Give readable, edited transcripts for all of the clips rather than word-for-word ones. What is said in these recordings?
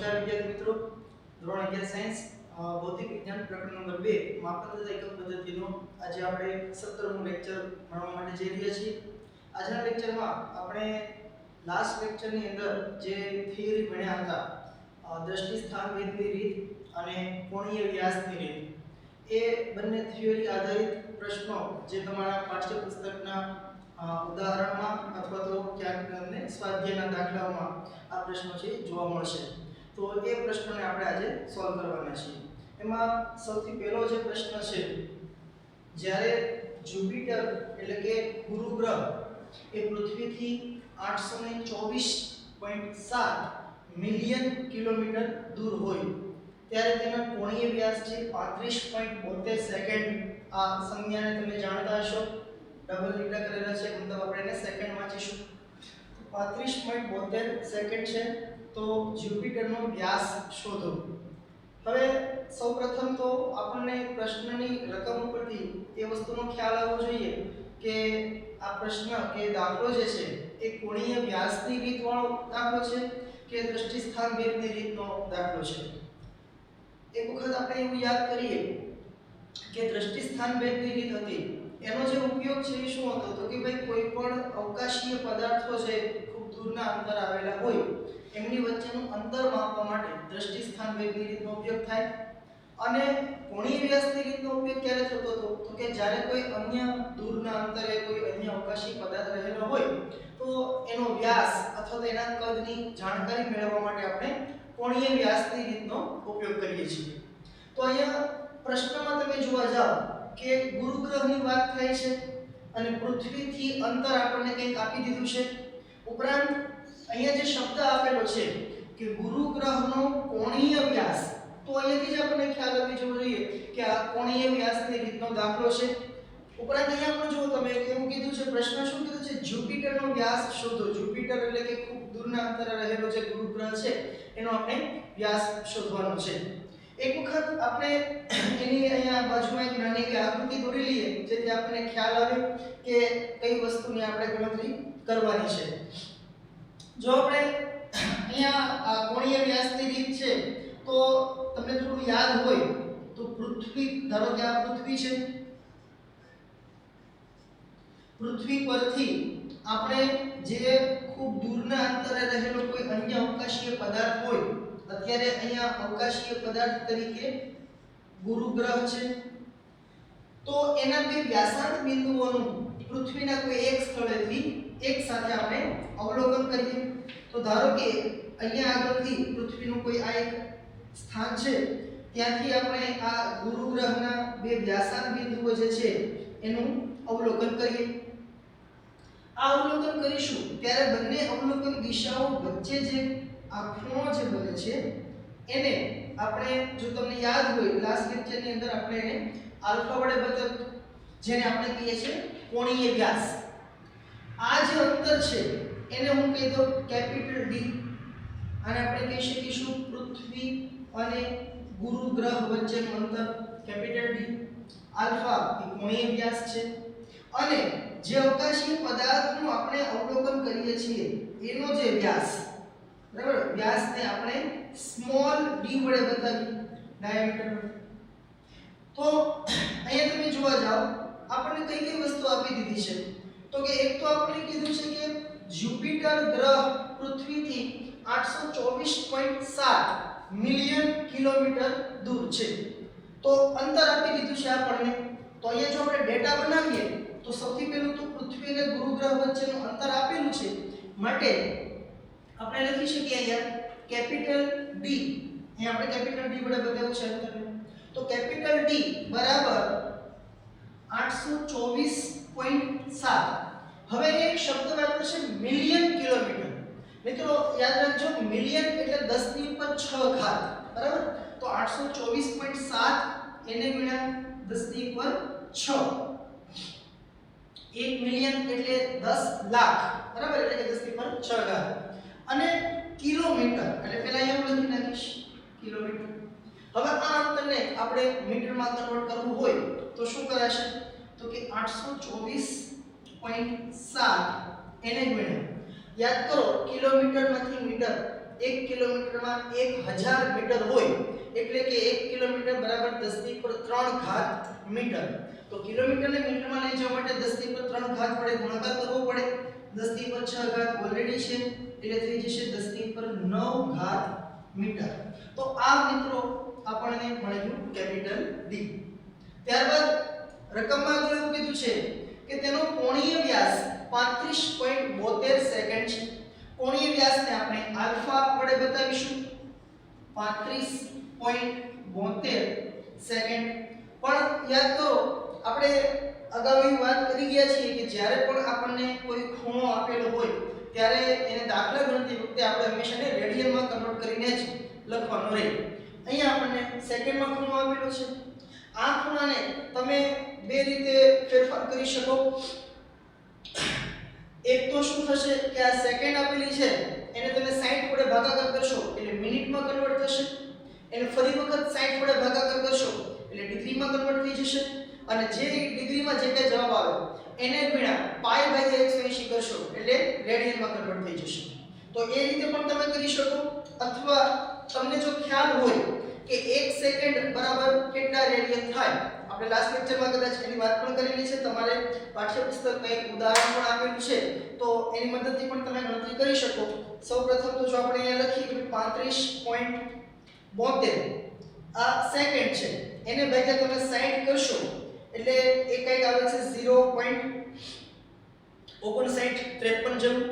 નમસ્કાર વિદ્યાર્થી મિત્રો, ધોરણ 11 સાયન્સ ભૌતિક વિજ્ઞાન પ્રકરણ નંબર 2 માપન એકમ પદ્ધતિનો આજે આપણે 17મું લેક્ચર ભણવા માટે જઈ રહ્યા છીએ. આજના લેક્ચરમાં આપણે લાસ્ટ લેક્ચરની અંદર જે થિયરી ભણ્યા હતા દ્રષ્ટિ સ્થાન ભેદની રીત અને કોણીય વ્યાસની રીત, એ બંને થિયરી આધારિત પ્રશ્નો જે તમારા પાઠ્યપુસ્તકના ઉદાહરણમાં અથવા તો ક્યાંક તમને સ્વાધ્યાયના દાખલાઓમાં આ પ્રશ્નો છે જોવા મળશે. તો એ પ્રશ્નોને આપણે આજે સોલ્વ કરવાના છીએ. એમાં સૌથી પહેલો જે પ્રશ્ન છે, જ્યારે જુપિટર એટલે કે ગુરુ ગ્રહ એ પૃથ્વીથી 824.7 મિલિયન કિલોમીટર દૂર હોય ત્યારે તેનો કોણીય વ્યાસ છે 35.72 સેકન્ડ. આ સંજ્ઞાને તમે જાણતા હશો, ડબલ લીટા કરેલા છે, મતલબ આપણે એને સેકન્ડ વાંચીશું. 35.72 સેકન્ડ છે. તો જુપિટરનો વ્યાસ શોધો. હવે સૌપ્રથમ તો આપણને પ્રશ્નની રકમ ઉપરથી એ વસ્તુનો ખ્યાલ આવવો જોઈએ કે આ પ્રશ્ન કે દાખલો જે છે એ કોણીય વ્યાસની રીતવાળો દાખલો છે કે દ્રષ્ટિ સ્થાન ભેદની રીતનો દાખલો છે. એક વખત આપણે એવું યાદ કરીએ કે દ્રષ્ટિ સ્થાન ભેદની રીત હતી, એનો જે ઉપયોગ છે એ શું હતો? તો કે ભાઈ કોઈ પણ અવકાશીય પદાર્થો છે ખૂબ દૂરના અંતર આવેલા હોય એમની વચ્ચેનું અંતર માપવા માટે દ્રષ્ટિ સ્થાન ભેદની રીતનો ઉપયોગ થાય. અને કોણીય વ્યાસની રીતનો ઉપયોગ ક્યારે થતો હતો? તો કે જ્યારે કોઈ અન્ય દૂરના અંતરે કોઈ અન્ય અવકાશી પદાર્થ રહેલો હોય તો એનો વ્યાસ અથવા તો એના કદની જાણકારી મેળવવા માટે આપણે કોણીય વ્યાસની રીતનો ઉપયોગ કરીએ છીએ. તો અહીંયા પ્રશ્નમાં તમે જોવા જાઓ કે ગુરુ ગ્રહની વાત થાય છે અને પૃથ્વીથી અંતર આપણને કંઈક આપી દીધું છે. ઉપરાંત અહીંયા જે શબ્દ આપેલો છે કે ગુરુ ગ્રહનો કોણીય વ્યાસ, તો અહીંયાથી જ આપણને ખ્યાલ આવી જવો જોઈએ કે આ કોણીય વ્યાસની રીતનો દાખલો છે. ઉપરાંત અહીંયા પણ જુઓ તમે કેવું કીધું છે, પ્રશ્ન શું કીધું છે? જુપિટરનો વ્યાસ શોધો. જુપિટર એટલે કે ખૂબ દૂરના અંતરે રહેલો જે ગુરુ ગ્રહ છે એનો આપણે વ્યાસ શોધવાનો છે. એક વખત આપણે એની અહીંયા બાજુમાં એક નાની એવી આકૃતિ દોરી લઈએ જેથી આપણને ખ્યાલ આવે કે કઈ વસ્તુની આપણે ગણતરી કરવાની છે. જો આપણે અહીંયા આ કોણીય વ્યાસની રીત છે તો તમને થોડું યાદ હોય તો પૃથ્વી, ધારો કે આ પૃથ્વી છે, પૃથ્વી પરથી આપણે જે ખૂબ દૂરના અંતરે રહેલો કોઈ અન્ય અવકાશીય પદાર્થ હોય, અત્યારે અહીંયા અવકાશીય પદાર્થ તરીકે ગુરુ ગ્રહ છે, તો એના બે વ્યાસાંત બિંદુઓનું પૃથ્વીના કોઈ એક સ્થળેથી એક સાથે આપણે અવલોકન કરીએ. તો ધારો કે અહીંયા આગળથી પૃથ્વીનું કોઈ આ એક સ્થાન છે, ત્યાંથી આપણે આ ગુરુ ગ્રહના બે વ્યાસાંત બિંદુઓ જે છે એનું અવલોકન કરીએ. આ અવલોકન કરીશું ત્યારે બંને અવલોકન દિશાઓ વચ્ચે જે આ ખૂણો જે બને છે એને આપણે, જો તમને યાદ હોય લાસ્ટ લેક્ચરની અંદર આપણે એને આલ્ફા વડે બતાવ્યું, જેને આપણે કહીએ છીએ કોણીય વ્યાસ. આ જે અંતર છે એને હું કહી દઉં કેપિટલ ડી. આને આપણે કહી શકીશું પૃથ્વી અને ગુરુ ગ્રહ વચ્ચેનું અંતર કેપિટલ ડી. આલ્ફા એ કોણીય વ્યાસ છે અને જે અવકાશીય પદાર્થનું આપણે અવલોકન કરીએ છીએ એનો જે વ્યાસ, બરાબર, વ્યાસને આપણે સ્મોલ ડી વડે બતાવીએ, ડાયામીટર. તો અહીંયા તમે જોવા જાઓ આપણને કઈ કઈ વસ્તુ આપી દીધી છે? તો કે એક તો આપણે કીધું છે કે જુપિટર ગ્રહ પૃથ્વીથી 824.7 મિલિયન કિલોમીટર દૂર છે. તો અંતર આપી દીધું છે આપણને. તો અહીંયા જો આપણે ડેટા બનાવીએ તો સૌથી પહેલું તો પૃથ્વી અને ગુરુ ગ્રહ વચ્ચેનું અંતર આપેલું છે, માટે આપણે લખી શકીએ અહીંયા કેપિટલ ડી. અહીંયા આપણે કેપિટલ ડી વડે બતાવ્યું છે અંતરને. તો કેપિટલ ડી બરાબર 824.7. હવે એક શબ્દ વાપર્યો છે મિલિયન કિલોમીટર. મિત્રો યાદ રાખજો, મિલિયન એટલે 10 ની ઉપર 6 ઘાત, બરાબર. તો 824.7 એને ગુણ્યા 10 ની ઉપર 6, 1 મિલિયન એટલે 10 લાખ, બરાબર, એટલે કે 10 ની ઉપર 6 ઘાત. અને કિલોમીટર એટલે પહેલા અહીંયા લખી નાખીશ કિલોમીટર. હવે આ અંતરને આપણે મીટરમાં કન્વર્ટ કરવું હોય તો શું કરાશે? તો કે 824.7 એને ગુણ્યા, યાદ કરો કિલોમીટર માંથી મીટર 1 કિલોમીટરમાં 1000 મીટર હોય એટલે કે 1 કિલોમીટર બરાબર 10³ મીટર. તો કિલોમીટર ને મીટરમાં લઈ જવા માટે 10³ વડે ગુણાકાર કરવો પડે. 10⁶ ઓલરેડી છે એટલે થઈ જશે 10⁹ મીટર. તો આ મિત્રો આપણને મળ્યું કેપિટલ ડી. ત્યારબાદ રકમમાં આગળ એવું કીધું છે કે તેનો કોણીય વ્યાસ 35.72 સેકન્ડ છે. કોણીય વ્યાસને આપણે આલ્ફા વડે બતાવીશું 35.72 સેકન્ડ. પણ યાદ કરો આપણે અગાઉ એવી વાત કરી ગયા છીએ કે જ્યારે પણ આપણને કોઈ ખૂણો આપેલો હોય ત્યારે એને દાખલા ગણતી વખતે આપણે હંમેશા ને રેડિયનમાં કન્વર્ટ કરીને જ લખવાનું રહે. અહીંયા આપણને સેકન્ડમાં ખૂણો આપેલો છે. આ ખૂણાને તમે બે રીતે ફેરફાર કરી શકો. એક તો શું થશે કે આ સેકન્ડ આપેલી છે એને તમે 60 વડે ભાગાકાર કરશો એટલે મિનિટમાં કન્વર્ટ થશે. એને ફરી વખત 60 વડે ભાગાકાર કરશો એટલે ડિગ્રીમાં કન્વર્ટ થઈ જશે. અને જે ડિગ્રીમાં જે કઈ જવાબ આવે એને ગુણ્યા π/180 કરશો એટલે રેડિયનમાં કન્વર્ટ થઈ જશે. તો એ રીતે પણ તમે કરી શકો. અથવા તમને જો ખ્યાલ હોય કે 1 સેકન્ડ બરાબર કેટલા રેડિયન થાય, આપણે લાસ્ટ લેક્ચરમાં કદાચ એની વાત પણ કરેલી છે. તમારે પાઠ્યપુસ્તકમાં એક ઉદાહરણ પણ આપેલું છે તો એની મદદથી પણ તમે ગણતરી કરી શકો. સૌપ્રથમ તો જો આપણે અહીંયા લખીએ કે 35.72 આ સેકન્ડ છે એને ભાગ્યા તમે 60 કરશો એટલે એ કઈક આવે છે 0.5953 જેવું.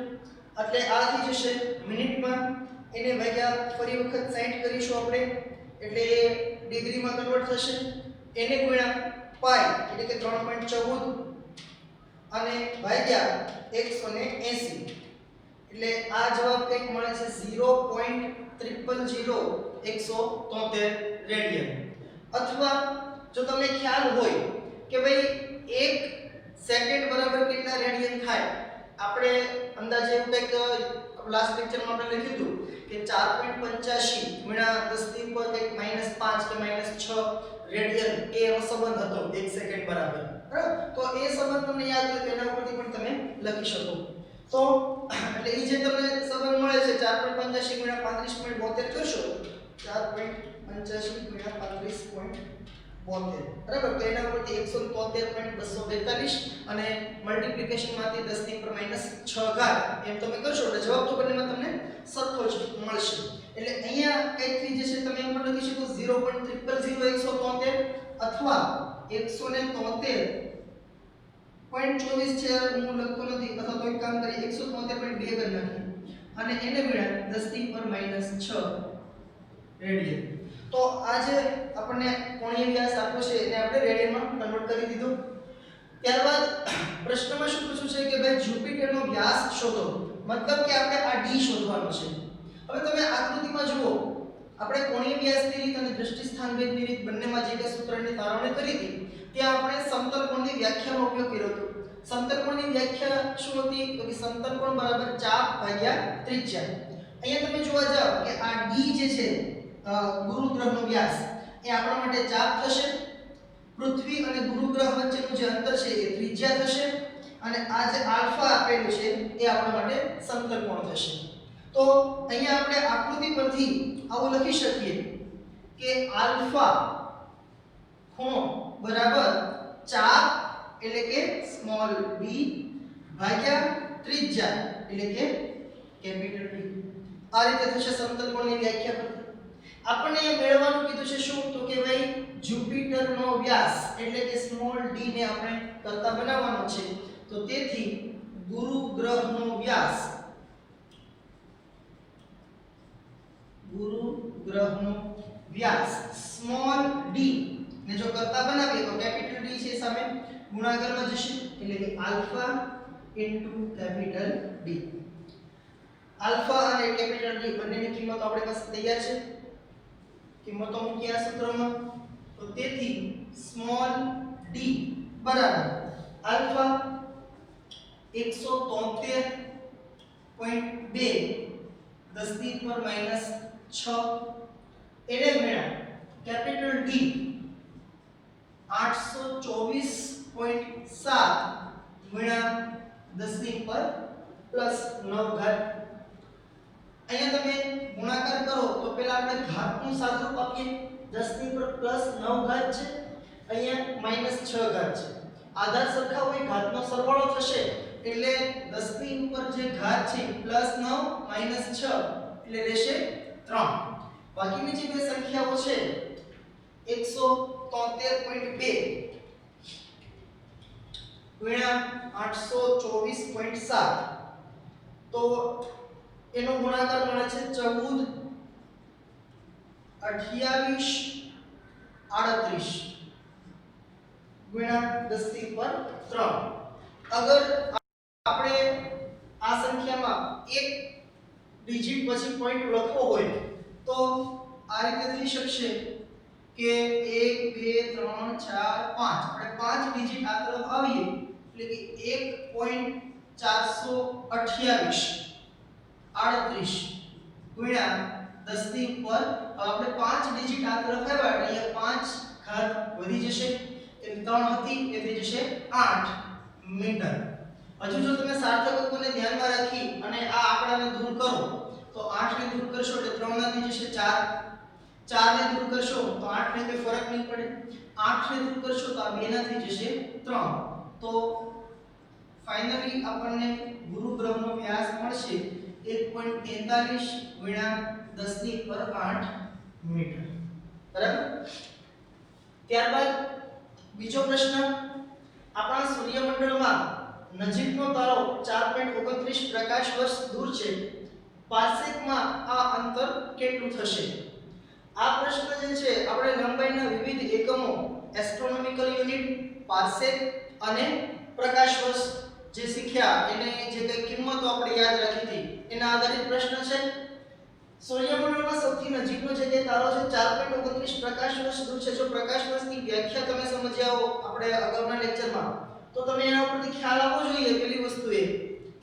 એટલે આ થઈ જશે મિનિટમાં. એને ભાગ્યા ફરી વખત 60 કરીશું આપણે એટલે એ ડિગ્રીમાં કન્વર્ટ થશે. એને ગુણ્યા પાઈ એટલે કે 3.14 અને ભાગ્યા 180 એટલે આ જવાબ કંઈક મળે છે 0.000173 રેડિયન. અથવા જો તમને ખ્યાલ હોય કે ભાઈ 1 સેકન્ડ બરાબર કેટલા રેડિયન થાય, આપણે અંદાજે એવું કંઈક લાસ્ટ લેક્ચરમાં આપણે લખ્યું હતું કે 4.85 ગુણ્યા 10 પર કંઈક -5 કે -6 રેડિયન એનો સંબંધ હતો 1 સેકન્ડ બરાબર. બરાબર, તો એ સંબંધ તમને યાદ હોય તો એના ઉપરથી પણ તમે લખી શકો. તો એટલે એ જે તમને સંબંધ મળે છે 4.85 ગુણ્યા 35.72 કરશો 4.85 ગુણ્યા 35.72 બરાબર. તો એના ઉપરથી 173.242 અને મલ્ટીપ્લિકેશન માંથી 10⁻⁶ એમ તમે કરશો એટલે જવાબ તો બંનેમાં તમને સરખો જ મળશે. એટલે અહીંયા કંઈક થઈ જશે તમે એમ પણ લખી શકો 0.000173 અથવા 173.24 છે હું લખતો નથી. અથવા તો એક કામ કરીએ 173.2 કરી નાખીએ અને એને ગુણ્યા 10⁻⁶ રેડિયન. તો આ જે આપણને કોણીય વ્યાસ આપ્યો છે એને આપણે રેડિયનમાં કન્વર્ટ કરી દીધો. ત્યારબાદ પ્રશ્નમાં શું પૂછ્યું છે કે ભાઈ જુપિટરનો વ્યાસ શોધો. મતલબ કે આપણે આ ડી શોધવાનો છે. હવે તમે આકૃતિમાં જુઓ આપણે કોણીય વ્યાસની રીત અને દૃષ્ટિ સ્થાન ભેદની રીત બંનેમાં જે કે સૂત્રની તારવણી કરી હતી ત્યાં આપણે સમતલ કોણની વ્યાખ્યાનો ઉપયોગ કર્યો હતો. સમતલ કોણની વ્યાખ્યા શું હતી તો કે સમતલ કોણ બરાબર ચાપ ભાગ્યા ત્રિજ્યા. અહીંયા તમે જોવા જાવ કે આ ડી જે છે ગુરુ ગ્રહનો વ્યાસ એ આપણા માટે ચાપ થશે. પૃથ્વી અને ગુરુ ગ્રહ વચ્ચેનું જે અંતર છે એ ત્રિજ્યા થશે અને આ જે આલ્ફા આપેલું છે એ આપણા માટે સમતલ કોણ થશે. તો અહીંયા આપણે આકૃતિ પરથી આવું લખી શકીએ કે આલ્ફા ખૂણો બરાબર ચાપ એટલે કે સ્મોલ ડી ભાગ્યા ત્રિજ્યા એટલે કે કેપિટલ ડી. આ રીતે થશે સમતલ કોણની વ્યાખ્યા પરથી. આપણને મેળવવાનું કીધું છે શું તો કે ભાઈ જુપિટરનો વ્યાસ એટલે કે સ્મોલ ડી ને આપણે કરતા બનાવવાનો છે. તો તેથી ગુરુ ગ્રહનો વ્યાસ સ્મોલ ડી ને જો કરતા બનાવીએ તો કેપિટલ ડી છે સામે ગુણાકારમાં જશે એટલે કે alpha into capital D. Alpha અને કેપિટલ ડી બંનેની કિંમત આપણી પાસે તૈયાર છે. કિંમતો મૂકી આ સૂત્રમાં. તો તેથી સ્મોલ ડી બરાબર આલ્ફા 173.2 10⁻⁶ એને ગુણ્યા કેપિટલ ડી 824.7 ગુણ્યા 10⁻⁹ અહીંયા તમે ગુણાકાર કરો તો પહેલા આપણે ઘાતનું સાદુરૂપ આપીએ 10 ની ઉપર +9 ઘાત છે, અહીંયા -6 ઘાત છે. આધાર સરખા હોય ઘાતનો સરવાળો થશે એટલે 10 ની ઉપર જે ઘાત છે +9 -6 એટલે રહેશે 3. બાકીની જે બે સંખ્યાઓ છે 173.2 ગુણ્યા 824.7 તો એનો ગુણાકાર મળે છે 14 28 38 ગુણ્યા 10 ની ઉપર 3. અગર આપણે આ સંખ્યામાં એક ડિજિટ પછી પોઈન્ટ લખવો હોય તો આ રીતે થઈ શકશે કે 1 2 3 4 5 આપણે 5 ડિજિટ આ તરફ આવીએ એટલે કે 1.428 38 ગુણ્યા 10 ની ઉપર આપણે 5 ડિજિટ આ તરફ આવ્યા એટલે 5 ઘાત વધી જશે એટલે 3 હતી એ થઈ જશે 8 મીટર. હજુ જો તમે સાર્થકત્વને ધ્યાનમાં રાખી અને આ આંકડાને દૂર કરો તો 8 ને દૂર કરશો એટલે 3 ના થઈ જશે 4, 4 ને દૂર કરશો તો 8 ને કોઈ ફરક નહીં પડે, 8 ને દૂર કરશો તો આ 2 ના થઈ જશે 3. તો ફાઇનલી આપણને ગુરુ ગ્રહનો વ્યાસ મળશે 1.43 ગુણ્યા 10 ની ઉપર 8 મીટર. બરાબર. ત્યારબાદ બીજો પ્રશ્ન, આપણા સૂર્યમંડળમાં નજીકનો તારો 4.29 પ્રકાશ વર્ષ દૂર છે, પારસેકમાં આ અંતર કેટલું થશે? આ પ્રશ્ન જે છે આપણે લંબાઈના વિવિધ એકમો એસ્ટ્રોનોમિકલ યુનિટ, પારસેક અને પ્રકાશ વર્ષ જે શીખ્યા એને જે કઈ કિંમતો આપણે યાદ રાખી હતી એના આધારિત પ્રશ્ન છે. સૂર્યમંડળમાં સૌથી નજીકનો જે તારો છે 4.29 પ્રકાશ વર્ષ દૂર છે. જો પ્રકાશ વર્ષની વ્યાખ્યા તમે સમજ્યા હો આપણે અગાઉના લેક્ચરમાં તો તમે એના ઉપરથી ખ્યાલ આવવો જોઈએ. પહેલી વસ્તુ એ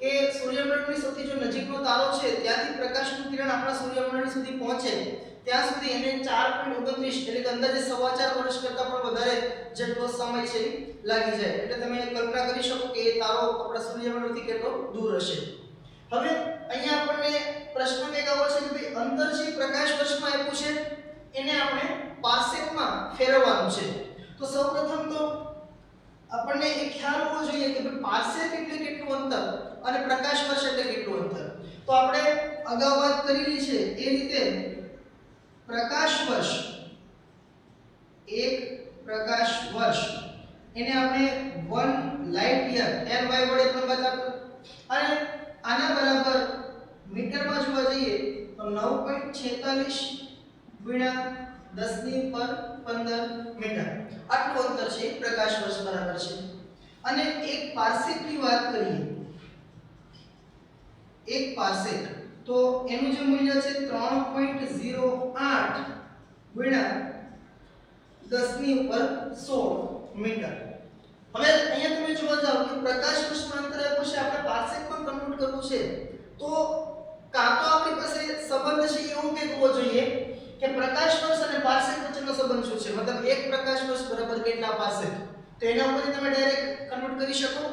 કે સૂર્યમંડળની સૌથી જો નજીકનો તારો છે ત્યાંથી પ્રકાશનું કિરણ આપણા સૂર્યમંડળ સુધી પહોંચે ત્યાં સુધી એને 4.29 એટલે કે અંદાજે 4.25 વર્ષ કરતાં પણ વધારે જેટલો સમય છે લાગી જાય. એટલે તમે કલ્પના કરી શકો કે એ તારો આપણા સૂર્યમંડળથી કેટલો દૂર હશે. હવે અહીંયા આપણને પ્રશ્ન એક આવો છે કે ભાઈ અંતર છે પ્રકાશ વર્ષમાં આપ્યું છે એને આપણે પારસેકમાં ફેરવવાનું છે. તો સૌપ્રથમ તો આપણને એ ખ્યાલ હોવો જોઈએ કે ભાઈ પારસેક એટલે કેટલું અંતર અને પ્રકાશ વર્ષ એટલે કેટલું અંતર. તો આપણે અગાઉ વાત કરેલી છે એ રીતે પ્રકાશ વર્ષ, એક પ્રકાશ વર્ષ એને આપણે 1 લાઇટ યર ly વડે પણ બતાવતા અને આના બરાબર મીટરમાં જોવા જઈએ તો 9.46 ગુણ્યા 10 ની ઉપર 15 મીટર આટલું અંતર છે પ્રકાશ વર્ષ બરાબર છે. અને એક પારસેકની વાત કરીએ, એક પારસેક તો એનું જે મૂલ્ય છે 3.08 ગુણ્યા 10 ની ઉપર 16 મીટર. હવે અહીંયા તમે જોવા જાવ કે પ્રકાશ વર્ષનું અંતર આપ્યું છે, આપણે પારસેકમાં કન્વર્ટ કરવું છે તો કાં તો આપણી પાસે સંબંધ છે એવું કંઈક હોવો જોઈએ કે પ્રકાશ વર્ષ અને પારસેક વચ્ચેનો સંબંધ શું છે, મતલબ એક પ્રકાશ વર્ષ બરાબર કેટલા પારસેક, તો એના ઉપરથી તમે ડાયરેક્ટ કન્વર્ટ કરી શકો.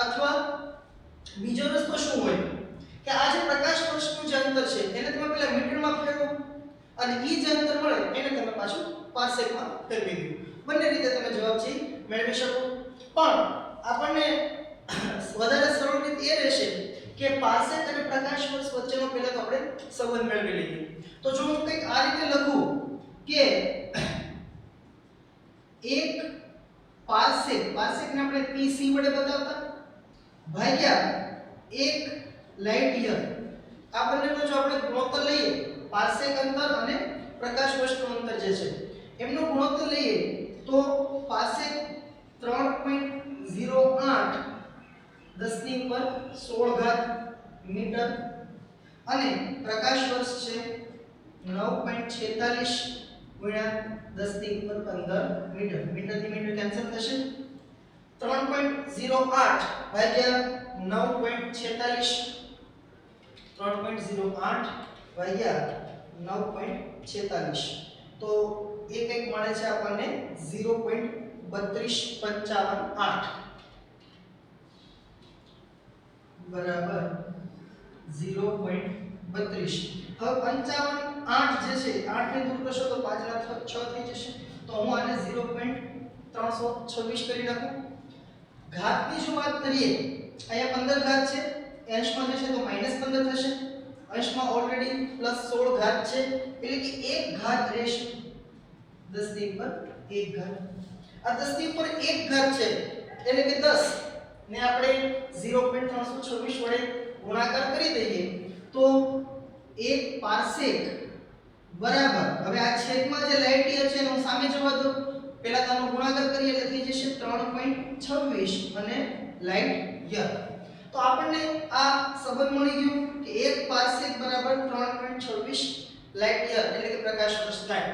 અથવા બીજો રસ્તો શું હોય કે આ જે પ્રકાશ વર્ષનું જે અંતર છે એને તમે પહેલા મીટરમાં ફેરવો અને એ જે અંતર મળે એને તમે પાછું પારસેકમાં ફેરવી દો. બંને રીતે તમે જવાબ છે મેળવી શકો. પણ આપણને વધારે સરળ રીત એ રહેશે કે પારસેક અને પ્રકાશ વર્ષ વચ્ચેનો પહેલા તો આપણે સંબંધ મેળવી લઈએ. તો જો હું કંઈક આ રીતે લખું કે એક પારસેક, પારસેકને આપણે PC વડે બતાવતા ભાગ્યા એક લાઇટ યર, આ બંનેનો જો આપણે ગુણોત્તર લઈએ પારસેક અંતર અને પ્રકાશ વર્ષનું અંતર જે છે એમનો ગુણોત્તર લઈએ તો પારસેક 3.08 10 ની ઉપર 16 ઘાત મીટર અને પ્રકાશ વર્ષ છે 9.46 ગુણ્યા 10 ની ઉપર 15 મીટર. મીટર થી મીટર કેન્સલ થશે. 3.08 ભાગ્યા 9.46 3.08 ભાગ્યા 9.46 તો એ કંઈક મળે છે આપણને 0.3258 બરાબર 0.3258 32. હવે 55 8 જે છે 8 ને દૂર કરશો તો 5 ના 6 થઈ જશે. તો હું આને 0.326 કરી નાખું. ઘાતની જો વાત કરીએ અહીંયા 15 ઘાત છે, અંશમાં જશે તો -15 થશે. અંશમાં ઓલરેડી +16 ઘાત છે એટલે કે 1 ઘાત રહેશે. 10 ની ઉપર 1 ઘાત. આ 10 ની ઉપર 1 ઘાત છે એટલે કે 10 ને આપણે 0.326 વડે ગુણાકાર કરી દઈએ તો 1 પાર્સેક બરાબર, હવે આ છેદમાં જે લાઇટ યર છે એનું સામે જવા દો, પહેલા તો આનો ગુણાકાર કરીએ એટલે થઈ જશે 3.26 અને લાઇટ યર. તો આપણને આ સંબંધ મળી ગયો કે 1 પાર્સેક બરાબર 3.26 લાઇટ યર એટલે કે પ્રકાશ વર્ષ થાય.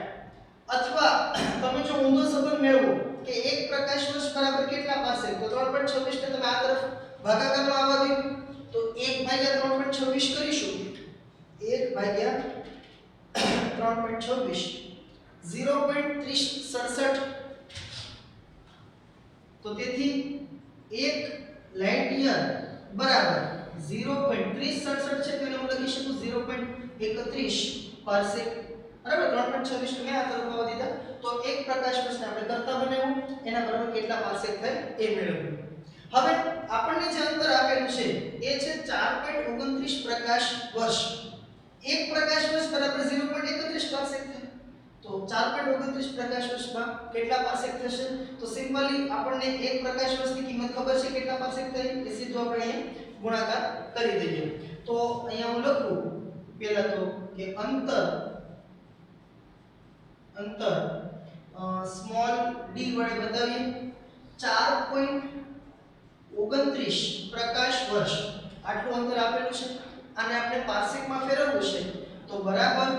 અથવા તમે જો ઊંધો સંબંધ મેળવો કે 1 પ્રકાશ વર્ષ બરાબર કેટલા પાર્સેક, તો 3.26 ને તમે આ તરફ ભાગાકારમાં આવવા દો તો 1 ભાગ્યા 3.26 કરીશું. 1 ભાગ્યા 3.26 0.3067. તો તેથી 1 લાઇટ યર બરાબર 0.3067 છે તો એને હું લખી શકું 0.31 પાર્સેક બરાબર. 3.26 મેં આ તરફ આવવા દીધા તો એક પ્રકાશ વર્ષને આપણે કરતા બનાવ્યું એના બરાબર કેટલા પાર્સેક થાય એ મેળવ્યું. હવે આપણને જે અંતર આપેલું છે એ છે 4.29 પ્રકાશ વર્ષ. એક પ્રકાશ વર્ષ બરાબર 0.31 પાર્સેક થાય. તો 4.29 પ્રકાશ વર્ષમાં કેટલા પાર્સેક થશે? તો સિમ્પલી આપણને એક પ્રકાશ વર્ષની કિંમત ખબર છે કેટલા પાર્સેક થાય એ સીધું આપણે અહીંયા ગુણાકાર કરી દઈએ. તો અહીંયા હું લખું પહેલા તો કે અંતર સ્મોલ ડી વડે બતાવીએ 4.29 પ્રકાશ વર્ષ આટલું અંતર આપેલું છે. આને આપણે પાર્સેકમાં ફેરવવું છે તો બરાબર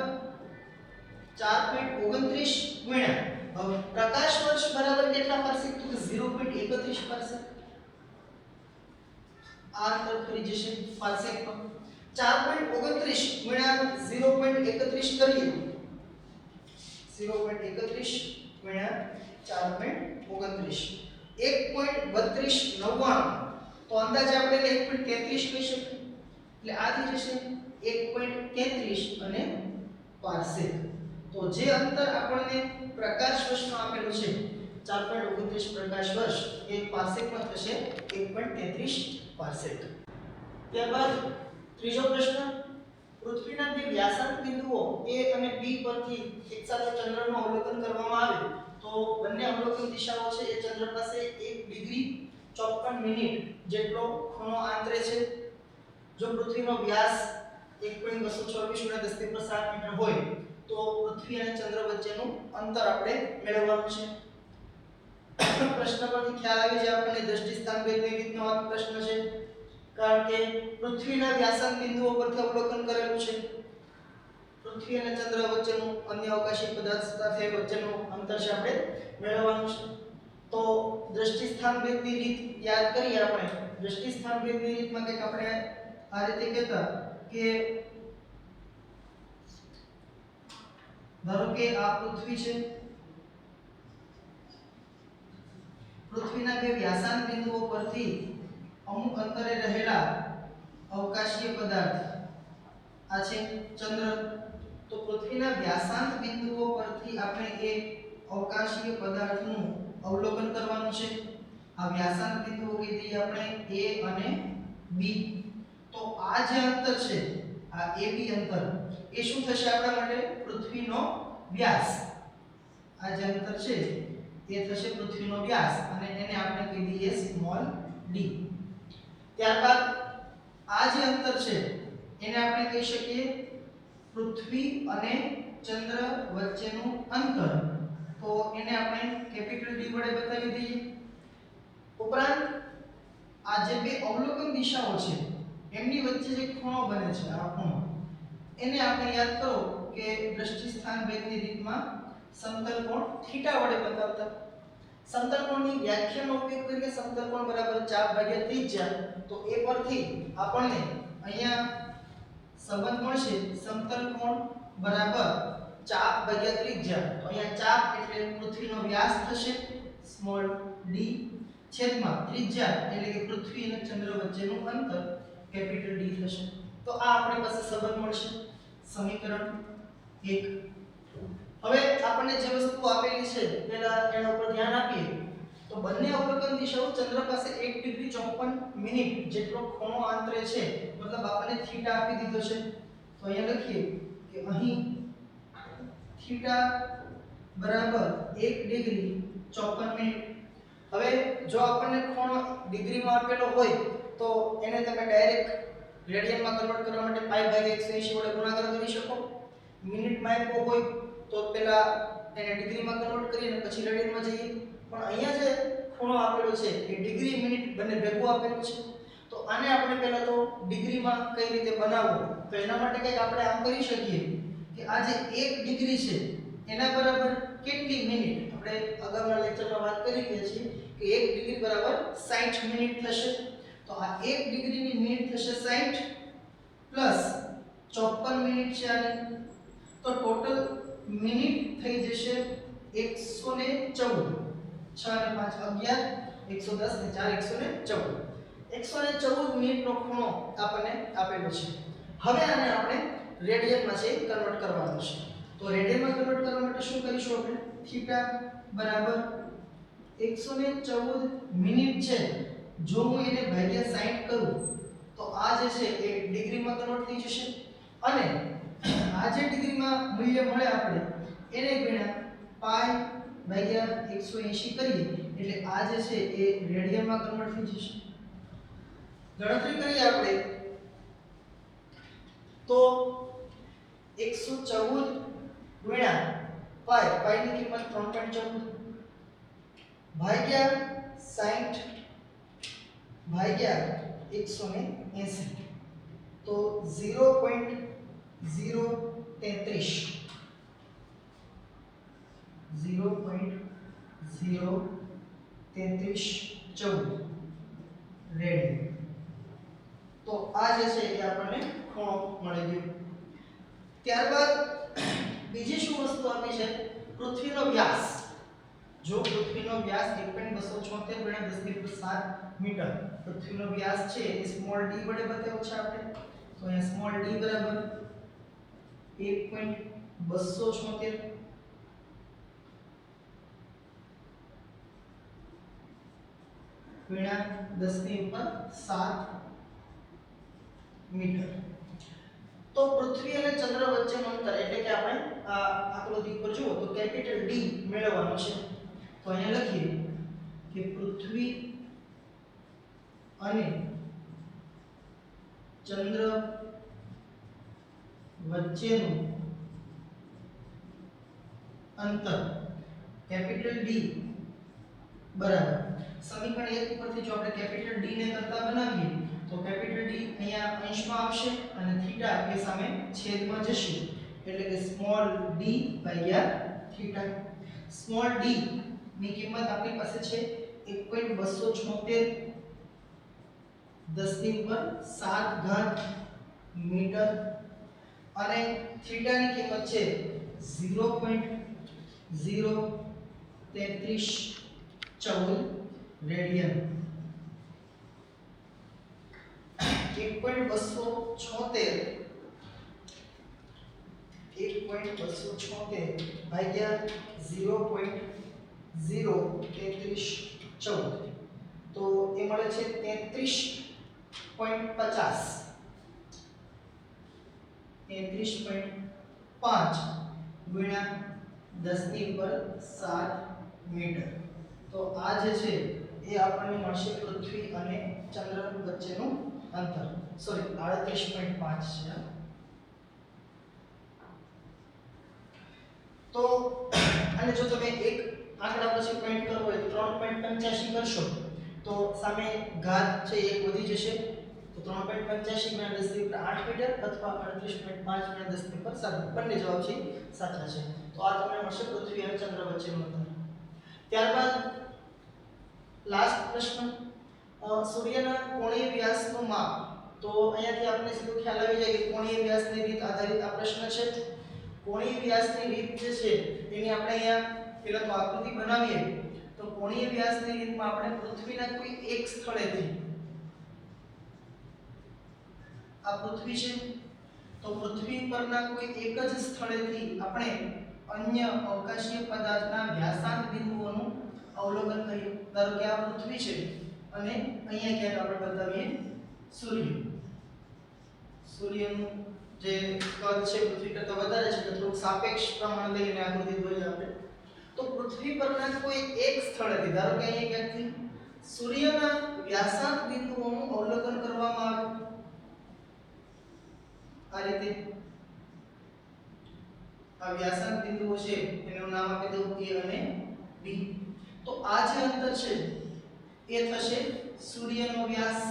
4.29 ગુણ્યા હવે પ્રકાશ વર્ષ બરાબર કેટલા પાર્સેક, તો 0.31 પાર્સેક. આ અંતર ફરી જશે પાર્સેકમાં. 4.29 ગુણ્યા 0.31 કરીએ 0.31 ગુણ્યા 4.29 1.3299. તો અંદાજે આપણે 1.33 કહી શકીએ એટલે આ થઈ જશે 1.33 અને પાર્સેક. તો જે અંતર આપણને પ્રકાશ વર્ષમાં આપેલું છે 4.29 પ્રકાશ વર્ષ એ પાર્સેકમાં થશે 1.33 પાર્સેક. ત્યારબાદ ત્રીજો પ્રશ્ન, પૃથ્વીના બે વ્યાસાંત બિંદુઓ A અને B પરથી એકસાથે ચંદ્રનું અવલોકન કરવામાં આવે તો બંને અવલોકન દિશાઓ છે એ ચંદ્ર પાસે 1 ડિગ્રી 54 મિનિટ જેટલો ખૂણો આંતરે છે. જો પૃથ્વીનો વ્યાસ 1.224 × 10⁻⁷ મીટર હોય તો પૃથ્વી અને ચંદ્ર વચ્ચેનું અંતર આપણે મેળવવાનું છે. પ્રશ્ન પરથી ખ્યાલ આવી જાય આપણને દ્રષ્ટિ સ્થાન ભેદની રીતનો આ પ્રશ્ન છે કારણ કે પૃથ્વીના વ્યાસાંત બિંદુઓ પરથી અવલોકન કરેલું છે. પૃથ્વી અને ચંદ્ર વચ્ચેનું અન્ય અવકાશી પદાર્થ સાથે વચ્ચેનું અંતર છે આપણે મેળવવાનું છે. તો દ્રષ્ટિ સ્થાન ભેદની રીત યાદ કરીએ આપણે. દ્રષ્ટિ સ્થાન ભેદની રીતમાં કંઈક આપણે આ રીતે કહેતા કે ધારો કે આ પૃથ્વી છે, પૃથ્વીના બે વ્યાસાંત બિંદુઓ પરથી અમુક અંતરે રહેલા અવકાશીય પદાર્થ આ છે ચંદ્ર. તો પૃથ્વીના વ્યાસાંત બિંદુઓ પરથી આપણે એક અવકાશીય પદાર્થનું અવલોકન કરવાનું છે. આ વ્યાસાંત બિંદુઓ કીધી આપણે A અને B. તો આ જે અંતર છે આ AB અંતર એ શું થશે આપણા માટે? પૃથ્વીનો વ્યાસ. આ જે અંતર છે એ થશે પૃથ્વીનો વ્યાસ અને એને આપણે કહી દઈએ સ્મોલ d. ત્યારબાદ આ જે અંતર છે એને આપણે કહી શકીએ પૃથ્વી અને ચંદ્ર વચ્ચેનું અંતર. તો એને આપણે કેપિટલ D વડે બતાવી દઈએ. ઉપરાંત આ જે બે અવલોકન દિશાઓ છે એમની વચ્ચે જે ખૂણો બને છે આ ખૂણો એને આપણે યાદ કરો કે દ્રષ્ટિ સ્થાન ભેદની રીતમાં સમતલ કોણ થીટા વડે બતાવતા. સમતલ કોણની વ્યાખ્યાનો ઉપયોગ કરીને સમતલ કોણ બરાબર ચાપ ભાગ્યા ત્રિજ્યા. તો એ પરથી આપણને અહીંયા સંબંધ મળશે સમતલ કોણ બરાબર ચાપ ભાગ્યા ત્રિજ્યા. તો અહીંયા ચાપ એટલે પૃથ્વીનો વ્યાસ થશે સ્મોલ d છેદમાં ત્રિજ્યા એટલે કે પૃથ્વી અને ચંદ્ર વચ્ચેનું અંતર કેપિટલ D થશે. તો આ આપણી પાસે સંબંધ મળશે સમીકરણ 1. હવે આપણને જે વસ્તુ આપેલી છે પહેલા એના ઉપર ધ્યાન આપીએ તો બંને અવલોકન દિશાઓ ચંદ્ર પાસે 1 ડિગ્રી 54 મિનિટ જેટલો ખૂણો આંતરે છે, મતલબ આપણને થીટા આપી દીધો છે. તો અહીંયા લખીએ કે અહીં થીટા બરાબર 1 ડિગ્રી 54 મિનિટ. હવે જો આપણને ખૂણો ડિગ્રીમાં આપેલો હોય તો એને તમે ડાયરેક્ટ રેડિયનમાં કન્વર્ટ કરવા માટે પાઈ ભાગ્યા 180 વડે ગુણાકાર કરી શકો. મિનિટમાં આપ્યો હોય તો પહેલા એને ડિગ્રીમાં કન્વર્ટ કરીને પછી રેડિયનમાં જઈએ. પણ અહીંયા જે ખૂણો આપેલો છે એ ડિગ્રી મિનિટ બંને ભેગું આપેલું છે. તો આને આપણે પહેલા તો ડિગ્રીમાં કઈ રીતે બનાવવો, તો એના માટે કંઈક આપણે આમ કરી શકીએ કે આ જે 1 ડિગ્રી છે એના બરાબર કેટલી મિનિટ, આપણે અગાઉના લેક્ચરમાં વાત કરી ગયા છીએ કે 1 ડિગ્રી બરાબર 60 મિનિટ થશે. તો આ 1 ડિગ્રીની મિનિટ થશે 60 પ્લસ 54 મિનિટ છે આની, તો ટોટલ મિનિટ થઈ જશે 114. 6 અને 5 11, 110 ને 4 114. 114 મિનિટનો ખૂણો આપણને આપેલો છે. હવે આને આપણે રેડિયનમાં છે કન્વર્ટ કરવાનો છે. તો રેડિયનમાં કન્વર્ટ કરવા માટે શું કરીશું આપણે, થીટા બરાબર 114 મિનિટ છે, જો હું એને ભાગ્યા 60 કરું તો આ જે છે એ ડિગ્રીમાં કન્વર્ટ થઈ જશે અને આ જે ડિગ્રીમાં મૂલ્ય મળે આપણે એને ગુણ્યા પાઈ ભાગ્યા 180 કરીએ એટલે આ જે છે એ રેડિયનમાં કન્વર્ટ થઈ જશે. ગણતરી કરીએ આપણે તો 114 ગુણ્યા પાઈની કિંમત 3.14 ભાગ્યા 60 ભાગ્યા 180 તો 0.033 રેડિયન. તો આ જે છે એ આપણને ખૂણો મળી ગયો. ત્યારબાદ બીજી શું વસ્તુ આપી છે, પૃથ્વીનો વ્યાસ. જો પૃથ્વીનો વ્યાસ 1.276 × 10⁻7 મીટર પૃથ્વીનો વ્યાસ છે એ સ્મોલ d વડે બતાવ્યો છે આપણે. તો અહીંયા સ્મોલ d બરાબર 1.276 ગુણ્યા 10⁻7 મીટર. તો પૃથ્વી અને ચંદ્ર વચ્ચેનું અંતર એટલે કે આપણે આ આકૃતિ પર જુઓ તો કેપિટલ D મેળવવાનું છે. તો અહીંયા લખીએ કે પૃથ્વી અને ચંદ્ર વચ્ચેનું અંતર કેપિટલ D બરાબર સમીકરણ 1 ઉપરથી જો આપણે કેપિટલ D ને કરતા બનાવીએ તો કેપિટલ D અહીંયા અંશમાં આવશે અને થીટા એ સામે છેદમાં જશે એટલે કે સ્મોલ d ભાગ્યા થીટા. સ્મોલ d ની કિંમત આપણી પાસે છે 1.276 10⁻7 મીટર અને થીટા ની કિંમત છે 0.03314 રેડિયન. 1.276 ભાગ્યા 0.03314 તો એ મળે છે 33.50 33.5 ગુણ્યા 10⁻7 મીટર. તો આ જે છે એ આપણને મળશે પૃથ્વી અને ચંદ્ર વચ્ચેનું અંતર. સોરી 38.5 છે. તો અને જો તમે એક આંકડા પછી પોઈન્ટ કરવો હોય તો 3.85 કરશો તો સામે ઘાત છે એક વધી જશે. તો 3.85 × 10⁸8 મીટર અથવા 38.5 × 10⁻7 બંને જવાબ છે સાચા છે. તો આ તમને મળશે પૃથ્વી અને ચંદ્ર વચ્ચેનું અંતર. ત્યારબાદ લાસ્ટ પ્રશ્ન, સૂર્યના કોણીય વ્યાસનું માપ. તો અહીંયાથી આપણે સીધો ખ્યાલ આવી જાય કે કોણીય વ્યાસની રીત આધારિત આ પ્રશ્ન છે. કોણીય વ્યાસની રીત જે છે એની આપણે અહીંયા પહેલા તો આકૃતિ બનાવીએ. તો કોણીય વ્યાસની રીતમાં આપણે પૃથ્વીના કોઈ એક સ્થળેથી આ પૃથ્વી છે, તો પૃથ્વી પરના કોઈ એક જ સ્થળેથી આપણે અન્ય અવકાશીય પદાર્થના વ્યાસાંત બિંદુઓનું અવલોકન કરીએ. ધારો કે આ પૃથ્વી છે અને અહીંયા ક્યાંક આપણે બતાવીએ સૂર્ય. સૂર્યનું જે કદ છે પૃથ્વી કરતાં વધારે છે, એટલે થોડુંક સાપેક્ષ પ્રમાણ લઈને આકૃતિ દોરીએ આપણે. તો પૃથ્વી પરના કોઈ એક સ્થળેથી, ધારો કે અહીંયા ક્યાંકથી સૂર્યના વ્યાસાંત બિંદુઓનું અવલોકન કરવામાં આવે આ રીતે. આ વ્યાસાંત બિંદુઓ છે એનું નામ આપી દઉં A અને B. તો આ જે અંતર છે એ થશે સૂર્યનો વ્યાસ,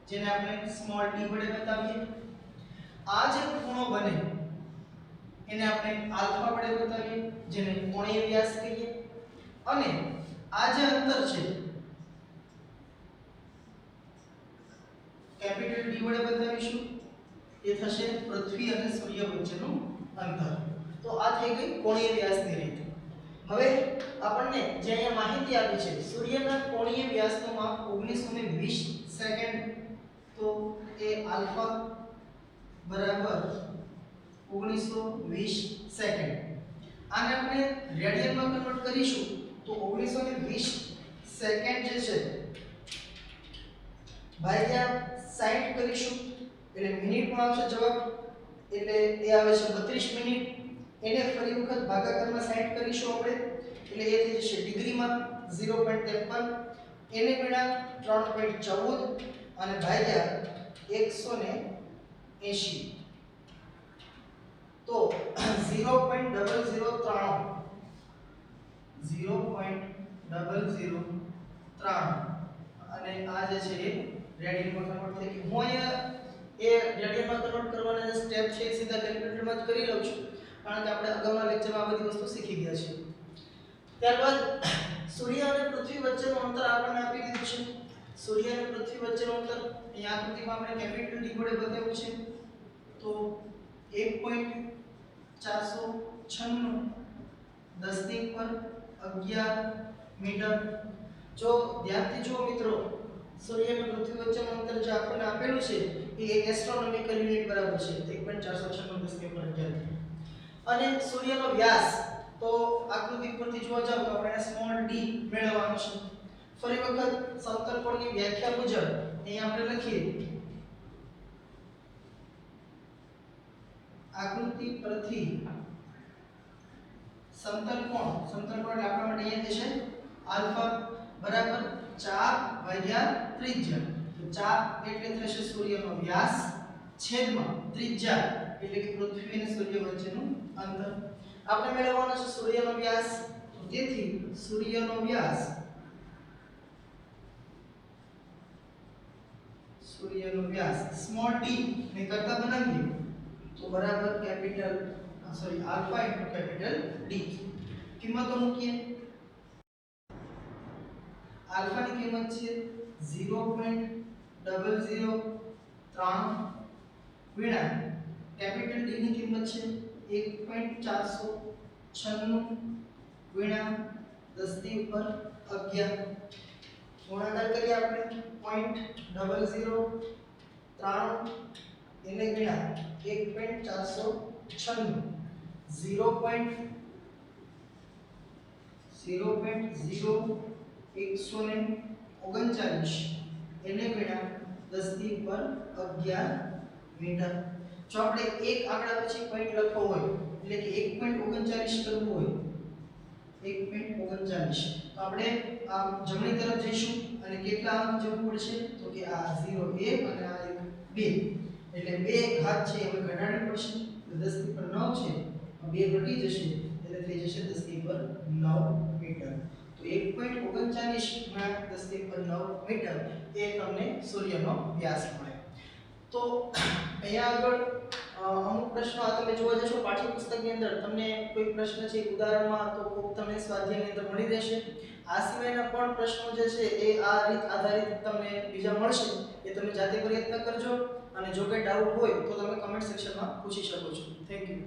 જેને આપણે સ્મોલ d વડે બતાવીએ. આ જે ખૂણો બને એને આપણે આલ્ફા વડે બતાવીએ, જેને કોણીય વ્યાસ કહીએ. અને આ જે અંતર છે કેપિટલ D વડે બતાવીશું, એ થશે પૃથ્વી અને સૂર્ય વચ્ચેનું અંતર. તો આ થઈ ગઈ કોણીય વ્યાસની રીત. હવે આપણને જે અહીંયા માહિતી આપી છે સૂર્યના કોણીય વ્યાસનું માપ 1920 સેકન્ડ, તો એ આલ્ફા બરાબર 1920 સેકન્ડ. આને આપણે રેડિયનમાં કન્વર્ટ કરીશું તો 1920 સેકન્ડ જે છે ભાગ્યા 60 કરીશું એટલે મિનિટમાં આવશે જવાબ. એટલે એ આવે છે 32 મિનિટ. એને ફરી વખત ભાગાકારમાં 60 કરીશું આપણે એટલે એ થઈ જશે ડિગ્રીમાં 0.53. એને ગુણ્યા 3.14 અને ભાગ્યા 180 તો 0.093 અને આ જે છે એ રેડિયનમાં કન્વર્ટ થઈ ગયું. હું અહીંયા એ રેડિયનમાં કન્વર્ટ કરવાના જે સ્ટેપ છે એ સીધા કેલ્ક્યુલેટરમાં જ કરી લઉં છું, કારણ કે આપણે અગાઉના લેક્ચરમાં આ બધી વસ્તુ શીખી ગયા છે. ત્યારબાદ સૂર્ય અને પૃથ્વી વચ્ચેનું અંતર આપણને આપી દીધું છે. સૂર્ય અને પૃથ્વી વચ્ચેનું અંતર અહીંયા આકૃતિમાં આપણે કેપિટલ D વડે બતાવ્યું છે. તો 1.496 10⁻11 મીટર. જો ધ્યાનથી જુઓ મિત્રો, સૂર્ય અને પૃથ્વી વચ્ચેનું અંતર જે આપણને આપેલું છે એ એક એસ્ટ્રોનોમિકલ યુનિટ બરાબર છે 1.496 10⁻11. અને સૂર્યનો વ્યાસ તો આકૃતિ પરથી જોવા જાવ તો આપણે સ્મોલ d મેળવવાનો છે. ફરી વખત સમતલકોણની વ્યાખ્યા મુજબ અહીં આપણે લખીએ આકૃતિ પરથી સમતલકોણ એટલે આપણા માટે અહીંયા થશે આલ્ફા બરાબર 4 ત્રિજ્યા. તો 4 એટલે થશે સૂર્યનો વ્યાસ છેદમાં ત્રિજ્યા એટલે કે પૃથ્વી અને સૂર્ય વચ્ચેનું અંતર. આપણે મેળવવાનો છે સૂર્યનો વ્યાસ. તો તેથી સૂર્યનો વ્યાસ સ્મોલ d ને કરતા બનાવીએ તો બરાબર આલ્ફા * કેપિટલ D. કિંમતો મૂકીએ. આલ્ફાની કિંમત છે 0.003 ગુણ્યા કેપિટલ D ની કિંમત છે 1.496 ગુણ્યા 10⁻11. ગુણાકાર કરીએ આપણે 0.003 એને ગુણ્યા 1.496 0.0139 એને ગુણ્યા 10⁻11 મીટર. જો આપણે એક આંકડા પછી પોઈન્ટ લખવો હોય એટલે કે 1.39 કરવું હોય 1.39 તો આપણે આમ જમણી તરફ જઈશું અને કેટલા અંક જવું પડશે તો કે આ 0 1 અને આ 2 એટલે 2 ઘાત છે હવે ઘટાડવી પડશે. તો 10⁻9 છે 2 ઘટી જશે એટલે થઈ જશે 10⁻9 મીટર. તો 1.39 × 10⁻9 મીટર એ તમને સૂર્યનો વ્યાસ મળે. તો અહીંયા આગળ અમુક પ્રશ્નો આ તમે જોવા જશો પાઠ્યપુસ્તકની અંદર તમને કોઈ પ્રશ્ન છે ઉદાહરણમાં તો તમને સ્વાધ્યાયની અંદર મળી રહેશે. આ સિવાયના પણ પ્રશ્નો જે છે એ આ રીત આધારિત તમને બીજા મળશે, એ તમે જાતે પ્રયત્ન કરજો અને જો કોઈ ડાઉટ હોય તો તમે કમેન્ટ સેક્શનમાં પૂછી શકો છો. Thank you.